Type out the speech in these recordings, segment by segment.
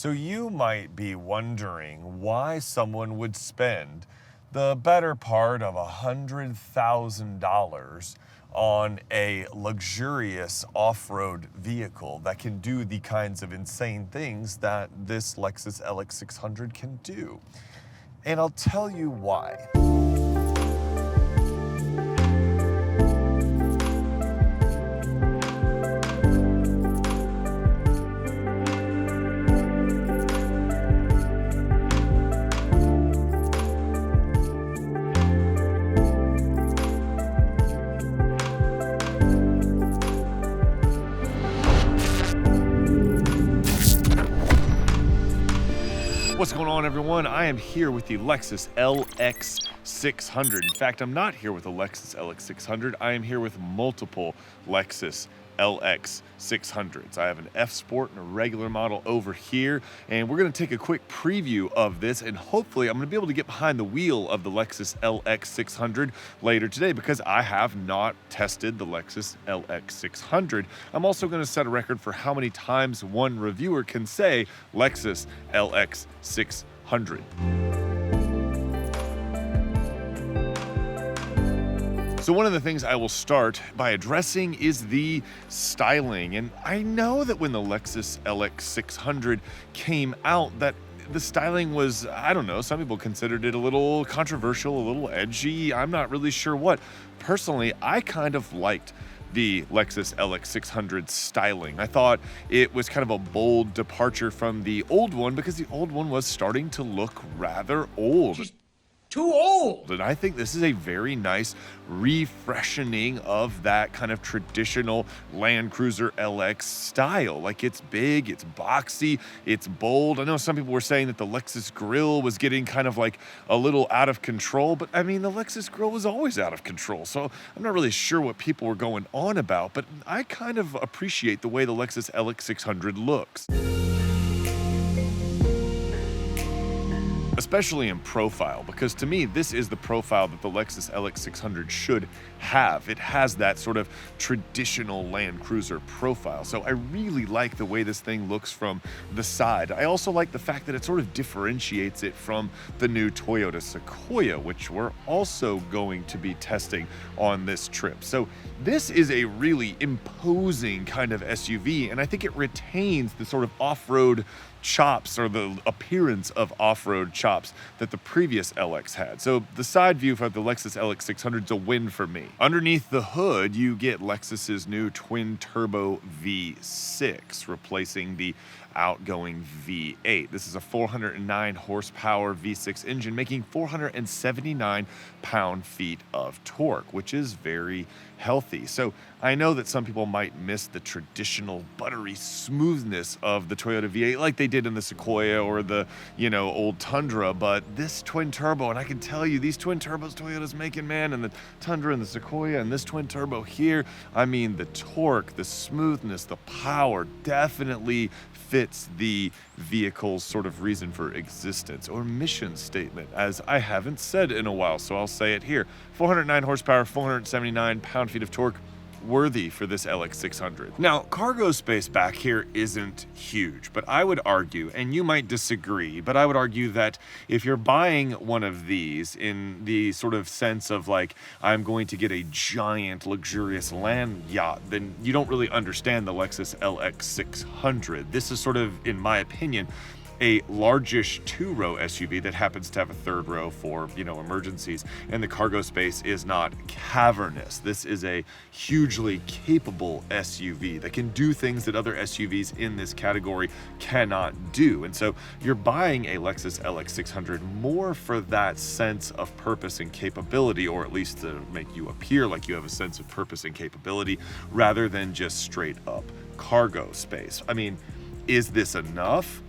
So you might be wondering why someone would spend the better part of $100,000 on a luxurious off-road vehicle that can do the kinds of insane things that this Lexus LX600 can do. And I'll tell you why. What's going on, everyone? I am here with the Lexus LX600. In fact, I'm not here with the Lexus LX600. I am here with multiple Lexus LX600s. I have an F Sport and a regular model over here, and we're going to take a quick preview of this, and hopefully I'm going to be able to get behind the wheel of the Lexus LX600 later today because I have not tested the Lexus LX600. I'm also going to set a record for how many times one reviewer can say Lexus LX600. So one of the things I will start by addressing is the styling. And I know that when the Lexus LX600 came out, that the styling was, I don't know, some people considered it a little controversial, a little edgy. I'm not really sure what. Personally, I kind of liked the Lexus LX600 styling. I thought it was kind of a bold departure from the old one because the old one was starting to look rather old. Too old. And I think this is a very nice refreshening of that kind of traditional Land Cruiser LX style. Like, it's big, it's boxy, it's bold. I know some people were saying that the Lexus grille was getting kind of like a little out of control, but I mean, the Lexus grille was always out of control. So I'm not really sure what people were going on about, but I kind of appreciate the way the Lexus LX600 looks. Especially in profile, because to me, this is the profile that the Lexus LX600 should have. It has that sort of traditional Land Cruiser profile. So I really like the way this thing looks from the side. I also like the fact that it sort of differentiates it from the new Toyota Sequoia, which we're also going to be testing on this trip. So this is a really imposing kind of SUV, and I think it retains the sort of off-road chops, or the appearance of off-road chops, that the previous LX had. So the side view for the Lexus LX600 is a win for me. Underneath the hood, you get Lexus's new twin-turbo V6, replacing the outgoing V8. This is a 409 horsepower V6 engine, making 479 pound-feet of torque, which is very healthy. So I know that some people might miss the traditional buttery smoothness of the Toyota V8 like they did in the Sequoia or the, old Tundra, but this twin turbo, and I can tell you, these twin turbos Toyota's making, man, and the Tundra and the Sequoia and this twin turbo here, I mean, the torque, the smoothness, the power definitely fits the vehicle's sort of reason for existence or mission statement, as I haven't said in a while, so I'll say it here. 409 horsepower, 479 pound-feet of torque, worthy for this LX600. Now, cargo space back here isn't huge, but I would argue, and you might disagree, but I would argue that if you're buying one of these in the sort of sense of like, I'm going to get a giant luxurious land yacht, then you don't really understand the Lexus LX600. This is sort of, in my opinion, a largish two-row SUV that happens to have a third row for, emergencies, and the cargo space is not cavernous. This is a hugely capable SUV that can do things that other SUVs in this category cannot do. And so you're buying a Lexus LX600 more for that sense of purpose and capability, or at least to make you appear like you have a sense of purpose and capability, rather than just straight up cargo space. I mean, is this enough?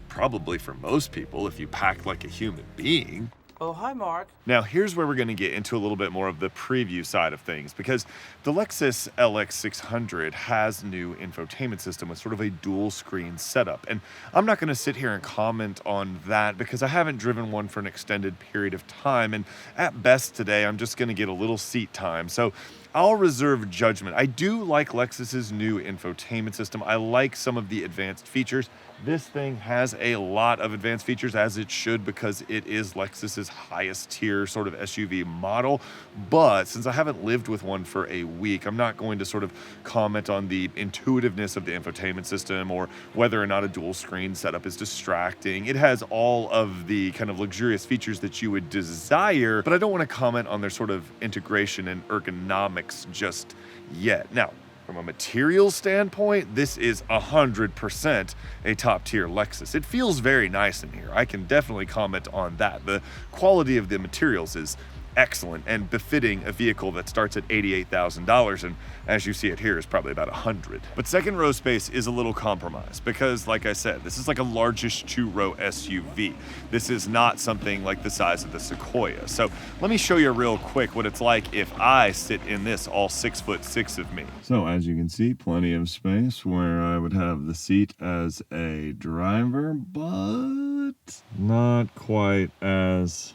Probably for most people, if you pack like a human being. Oh, hi, Mark. Now, here's where we're going to get into a little bit more of the preview side of things, because the Lexus LX600 has new infotainment system with sort of a dual screen setup. And I'm not going to sit here and comment on that because I haven't driven one for an extended period of time. And at best today, I'm just going to get a little seat time. So I'll reserve judgment. I do like Lexus's new infotainment system. I like some of the advanced features. This thing has a lot of advanced features, as it should, because it is Lexus's highest tier sort of SUV model. But since I haven't lived with one for a week, I'm not going to sort of comment on the intuitiveness of the infotainment system or whether or not a dual screen setup is distracting. It has all of the kind of luxurious features that you would desire, but I don't want to comment on their sort of integration and ergonomics just yet. Now, from a materials standpoint, this is 100% a top-tier Lexus. It feels very nice in here. I can definitely comment on that. The quality of the materials is excellent and befitting a vehicle that starts at $88,000, and as you see it here is probably about $100,000. But second row space is a little compromised because, like I said, this is like a largish two-row SUV. This is not something like the size of the Sequoia. So let me show you real quick what it's like if I sit in this, all 6'6" of me. So as you can see, plenty of space where I would have the seat as a driver, but not quite as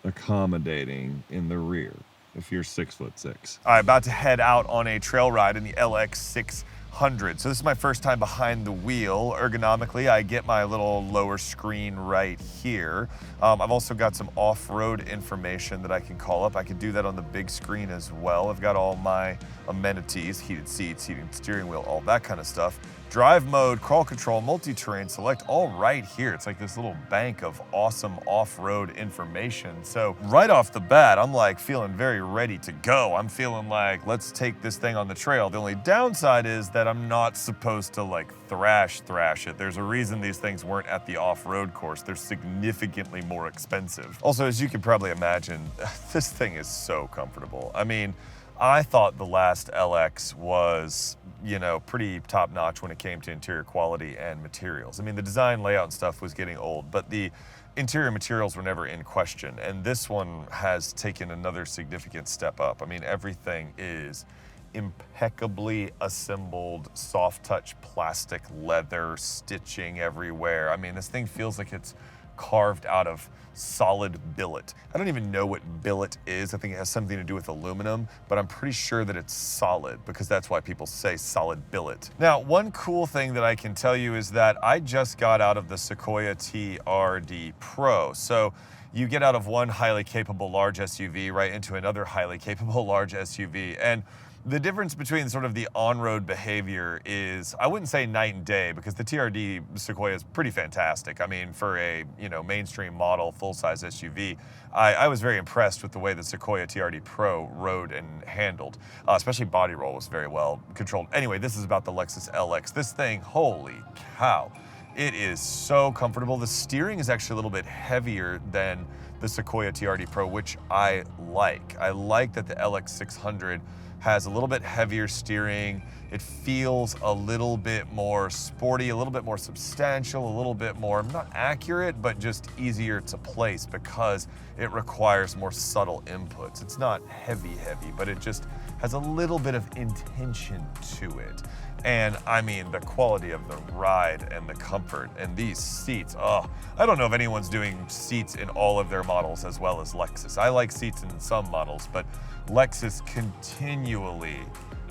accommodating in the rear if you're 6'6". All right, about to head out on a trail ride in the LX600. So this is my first time behind the wheel. Ergonomically, I get my little lower screen right here. I've also got some off-road information that I can call up. I can do that on the big screen as well. I've got all my amenities, heated seats, heated steering wheel, all that kind of stuff. Drive mode, crawl control, multi-terrain select, all right here. It's like this little bank of awesome off-road information. So right off the bat, I'm like feeling very ready to go. I'm feeling like, let's take this thing on the trail. The only downside is that I'm not supposed to like thrash it. There's a reason these things weren't at the off-road course. They're significantly more expensive. Also, as you can probably imagine, this thing is so comfortable. I mean, I thought the last LX was, you know, pretty top-notch when it came to interior quality and materials. I mean, the design, layout, and stuff was getting old, but the interior materials were never in question, and this one has taken another significant step up. I mean, everything is impeccably assembled, soft-touch plastic leather, stitching everywhere. I mean, this thing feels like it's carved out of solid billet. I don't even know what billet is. I think it has something to do with aluminum, but I'm pretty sure that it's solid because that's why people say solid billet. Now, one cool thing that I can tell you is that I just got out of the Sequoia TRD Pro. So you get out of one highly capable large SUV right into another highly capable large SUV. And the difference between sort of the on-road behavior is, I wouldn't say night and day, because the TRD Sequoia is pretty fantastic. I mean, for a, you know, mainstream model, full-size SUV, I was very impressed with the way the Sequoia TRD Pro rode and handled. Especially body roll was very well controlled. Anyway, this is about the Lexus LX. This thing, holy cow. It is so comfortable. The steering is actually a little bit heavier than the Sequoia TRD Pro, which I like. I like that the LX600 has a little bit heavier steering. It feels a little bit more sporty, a little bit more substantial, a little bit more, not accurate, but just easier to place because it requires more subtle inputs. It's not heavy, but it just has a little bit of intention to it. And I mean, the quality of the ride and the comfort and these seats, oh, I don't know if anyone's doing seats in all of their models as well as Lexus. I like seats in some models, but Lexus continually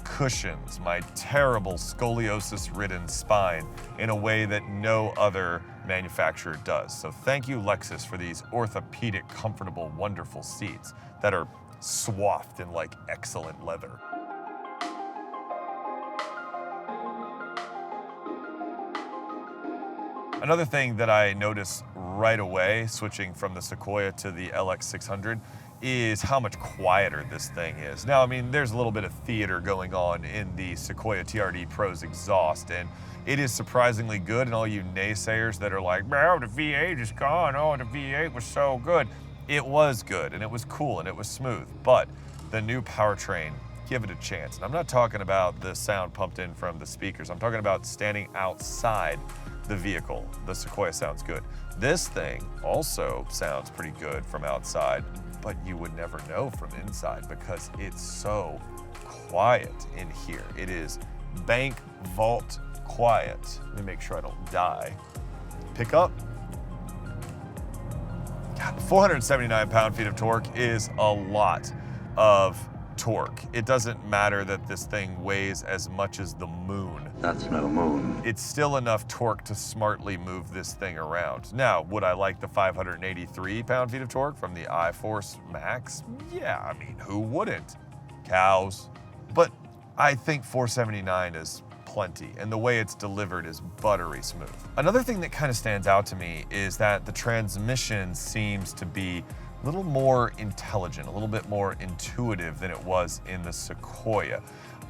cushions my terrible scoliosis-ridden spine in a way that no other manufacturer does. So thank you, Lexus, for these orthopedic, comfortable, wonderful seats that are swathed in like excellent leather. Another thing that I noticed right away, switching from the Sequoia to the LX600, is how much quieter this thing is. Now, I mean, there's a little bit of theater going on in the Sequoia TRD Pro's exhaust, and it is surprisingly good. And all you naysayers that are like, "Oh, the V8 is gone. Oh, the V8 was so good." It was good, and it was cool, and it was smooth. But the new powertrain, give it a chance. And I'm not talking about the sound pumped in from the speakers. I'm talking about standing outside the vehicle. The Sequoia sounds good. This thing also sounds pretty good from outside, but you would never know from inside because it's so quiet in here. It is bank vault quiet. Let me make sure I don't die. Pick up. God, 479 pound-feet of torque is a lot of torque. It doesn't matter that this thing weighs as much as the moon. That's no moon. It's still enough torque to smartly move this thing around. Now, would I like the 583 pound-feet of torque from the iForce Max? Yeah, I mean, who wouldn't? Cows. But I think 479 is plenty, and the way it's delivered is buttery smooth. Another thing that kind of stands out to me is that the transmission seems to be a little more intelligent, a little bit more intuitive than it was in the Sequoia.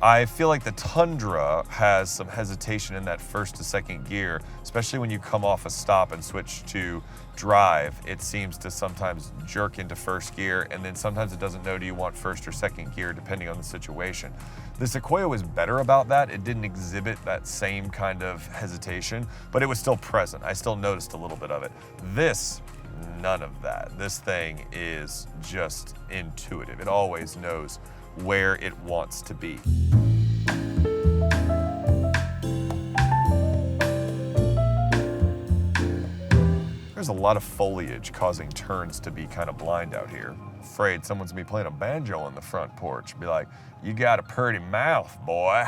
I feel like the Tundra has some hesitation in that first to second gear, especially when you come off a stop and switch to drive. It seems to sometimes jerk into first gear, and then sometimes it doesn't know do you want first or second gear depending on the situation. The Sequoia was better about that. It didn't exhibit that same kind of hesitation, but it was still present. I still noticed a little bit of it. This, none of that. This thing is just intuitive. It always knows where it wants to be. There's a lot of foliage causing turns to be kind of blind out here. Afraid someone's gonna be playing a banjo on the front porch. Be like, you got a pretty mouth, boy.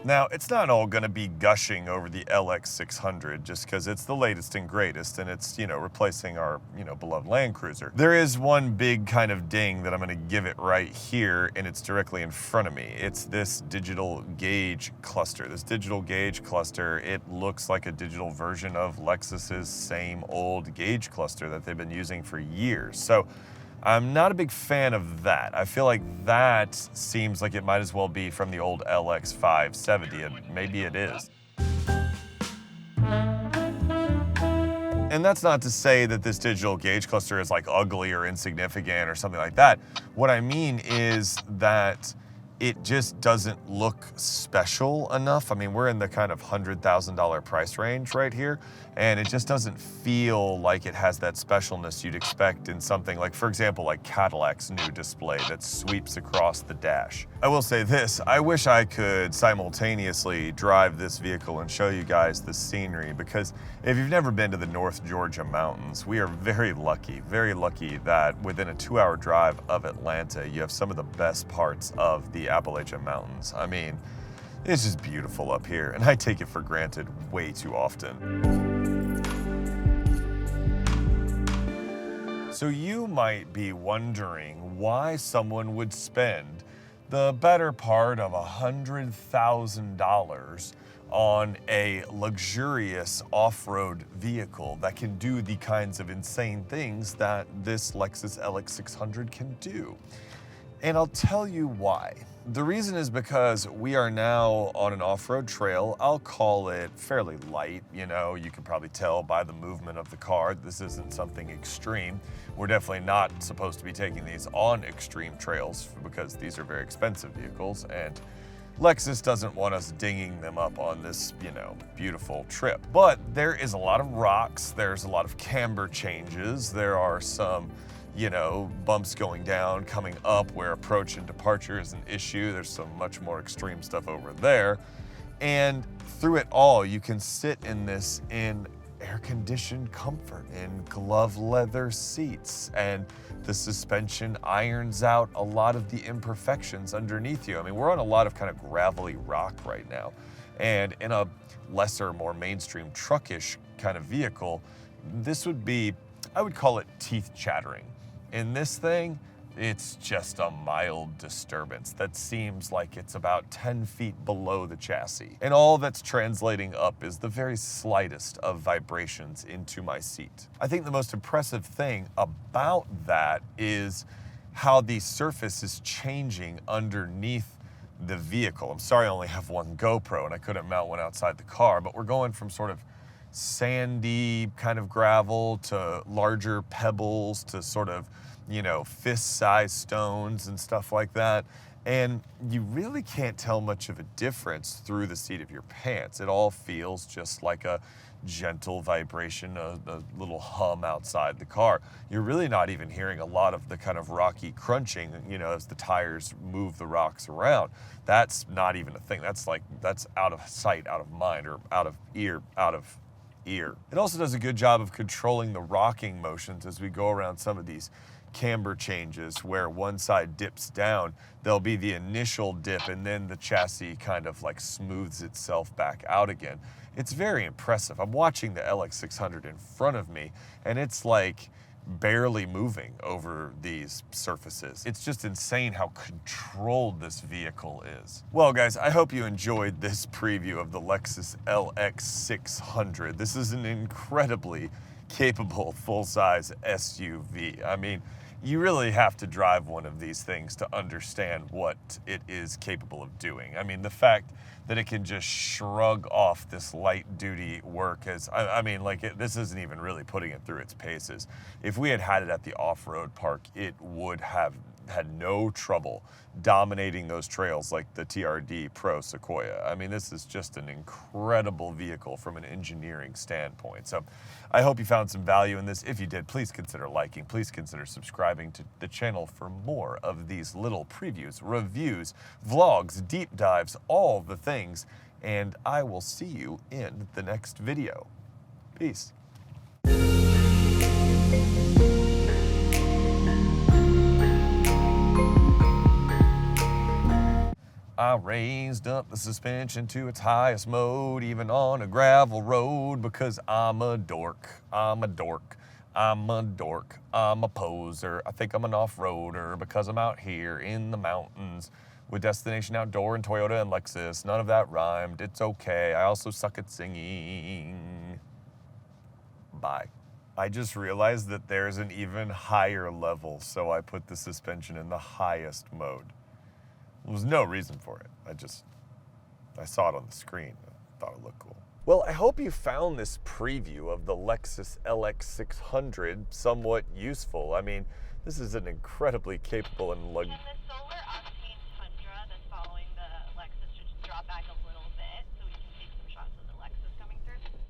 Now, it's not all gonna be gushing over the LX600 just because it's the latest and greatest and it's, replacing our, beloved Land Cruiser. There is one big kind of ding that I'm gonna give it right here, and it's directly in front of me. It's this digital gauge cluster. This digital gauge cluster, it looks like a digital version of Lexus's same old gauge cluster that they've been using for years. So I'm not a big fan of that. I feel like that seems like it might as well be from the old LX 570, and maybe it is. And that's not to say that this digital gauge cluster is like ugly or insignificant or something like that. What I mean is that it just doesn't look special enough. I mean, we're in the kind of $100,000 price range right here, and it just doesn't feel like it has that specialness you'd expect in something like, for example, like Cadillac's new display that sweeps across the dash. I will say this, I wish I could simultaneously drive this vehicle and show you guys the scenery, because if you've never been to the North Georgia mountains, we are very lucky that within a 2-hour drive of Atlanta, you have some of the best parts of the Appalachian Mountains. I mean, it's just beautiful up here, and I take it for granted way too often. So you might be wondering why someone would spend the better part of $100,000 on a luxurious off-road vehicle that can do the kinds of insane things that this Lexus LX600 can do. And I'll tell you why. The reason is because we are now on an off-road trail. I'll call it fairly light. You can probably tell by the movement of the car, this isn't something extreme. We're definitely not supposed to be taking these on extreme trails because these are very expensive vehicles, and Lexus doesn't want us dinging them up on this, beautiful trip. But there is a lot of rocks, there's a lot of camber changes, there are some bumps going down, coming up where approach and departure is an issue. There's some much more extreme stuff over there. And through it all, you can sit in this in air-conditioned comfort, in glove leather seats, and the suspension irons out a lot of the imperfections underneath you. I mean, we're on a lot of kind of gravelly rock right now. And in a lesser, more mainstream truckish kind of vehicle, this would be, I would call it teeth chattering. In this thing, it's just a mild disturbance that seems like it's about 10 feet below the chassis. And all that's translating up is the very slightest of vibrations into my seat. I think the most impressive thing about that is how the surface is changing underneath the vehicle. I'm sorry I only have one GoPro and I couldn't mount one outside the car, but we're going from sort of sandy kind of gravel to larger pebbles to sort of, fist-sized stones and stuff like that. And you really can't tell much of a difference through the seat of your pants. It all feels just like a gentle vibration, a little hum outside the car. You're really not even hearing a lot of the kind of rocky crunching, as the tires move the rocks around. That's not even a thing. That's out of sight, out of mind, or out of ear, out of ear. It also does a good job of controlling the rocking motions as we go around some of these camber changes where one side dips down, there'll be the initial dip and then the chassis kind of like smooths itself back out again. It's very impressive. I'm watching the LX600 in front of me and it's like barely moving over these surfaces. It's just insane how controlled this vehicle is. Well guys, I hope you enjoyed this preview of the Lexus LX600. This is an incredibly capable full-size SUV. I mean, you really have to drive one of these things to understand what it is capable of doing. I mean, the fact that it can just shrug off this light-duty work as, this isn't even really putting it through its paces. If we had had it at the off-road park, it would have had no trouble dominating those trails like the TRD Pro Sequoia. I mean, this is just an incredible vehicle from an engineering standpoint. So I hope you found some value in this. If you did, please consider liking, please consider subscribing to the channel for more of these little previews, reviews, vlogs, deep dives, all the things. And I will see you in the next video. Peace. I raised up the suspension to its highest mode, even on a gravel road, because I'm a dork, I'm a dork, I'm a dork, I'm a poser. I think I'm an off-roader because I'm out here in the mountains with Destination Outdoor and Toyota and Lexus. None of that rhymed, it's okay. I also suck at singing. Bye. I just realized that there's an even higher level, so I put the suspension in the highest mode. There was no reason for it. I saw it on the screen. I thought it looked cool. Well, I hope you found this preview of the Lexus LX600 somewhat useful. I mean, this is an incredibly capable and